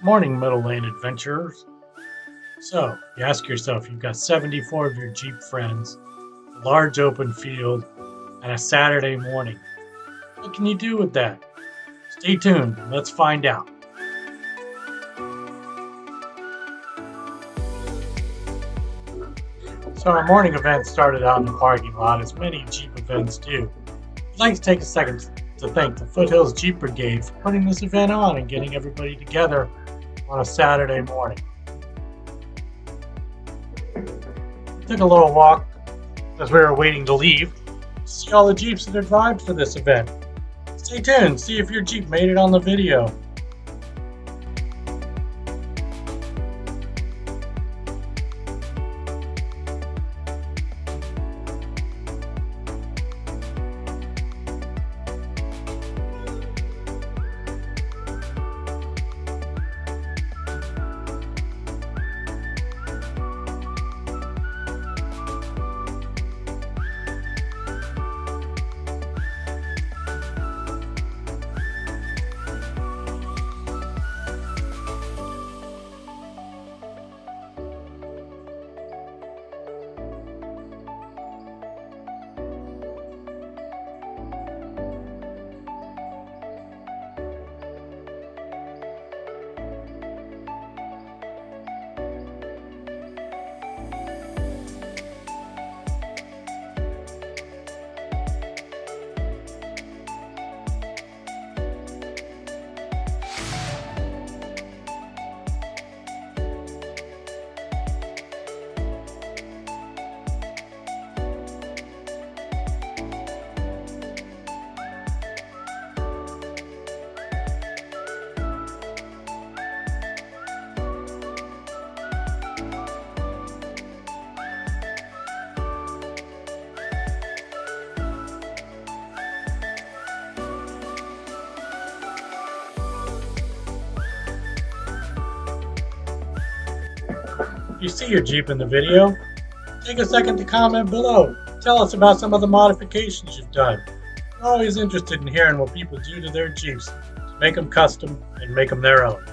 Morning, Middle Lane adventurers. So, you ask yourself, you've got 74 of your Jeep friends, a large open field, and a Saturday morning. What can you do with that? Stay tuned and let's find out. So, our morning event started out in the parking lot, as many Jeep events do. I'd like to take a second to thank the Foothills Jeep Brigade for putting this event on and getting everybody together on a Saturday morning. We took a little walk as we were waiting to leave to see all the Jeeps that arrived for this event. Stay tuned, see if your Jeep made it on the video. If you see your Jeep in the video, take a second to comment below. Tell us about some of the modifications you've done. We're always interested in hearing what people do to their Jeeps to make them custom and make them their own.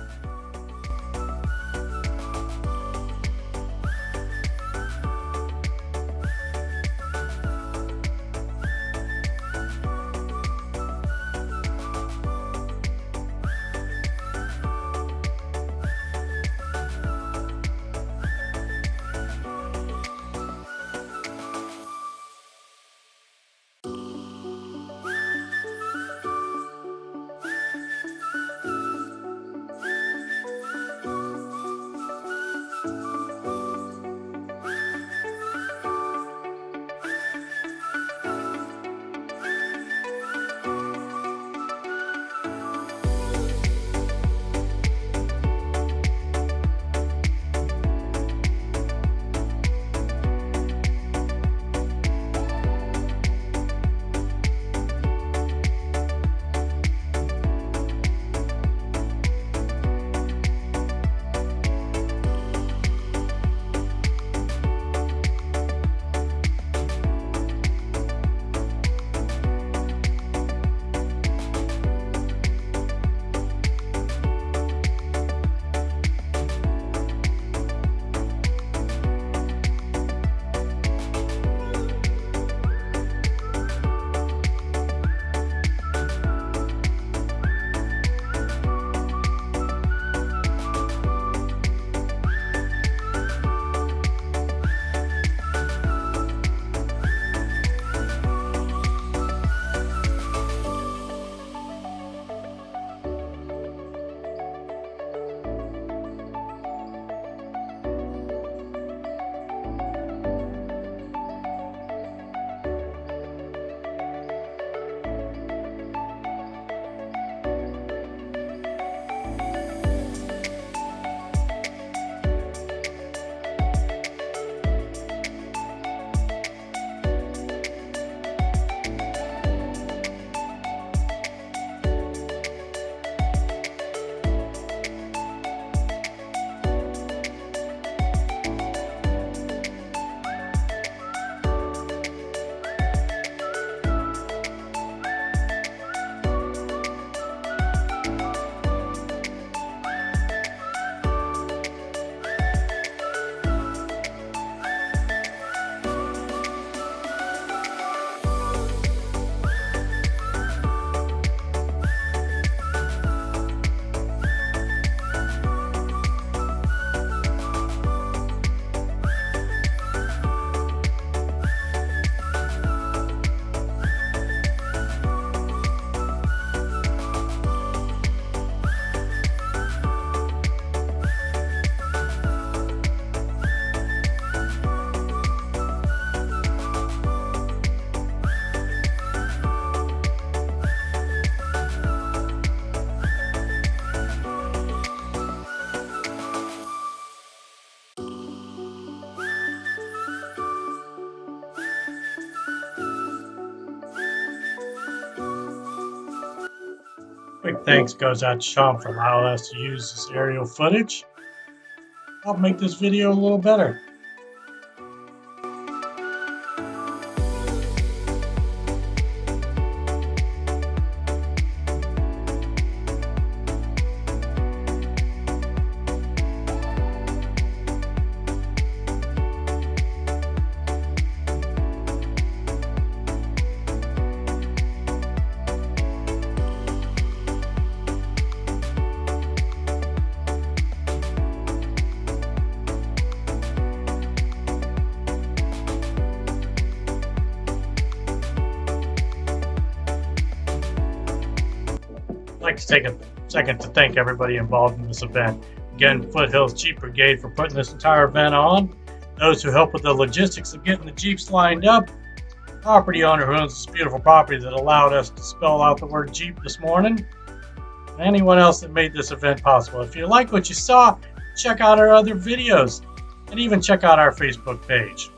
Big thanks goes out to Shawn for allowing us to use this aerial footage. Help make this video a little better. I'd like to take a second to thank everybody involved in this event. Again, Foothills Jeep Brigade for putting this entire event on. Those who helped with the logistics of getting the Jeeps lined up. Property owner who owns this beautiful property that allowed us to spell out the word Jeep this morning. And anyone else that made this event possible. If you like what you saw, check out our other videos and even check out our Facebook page.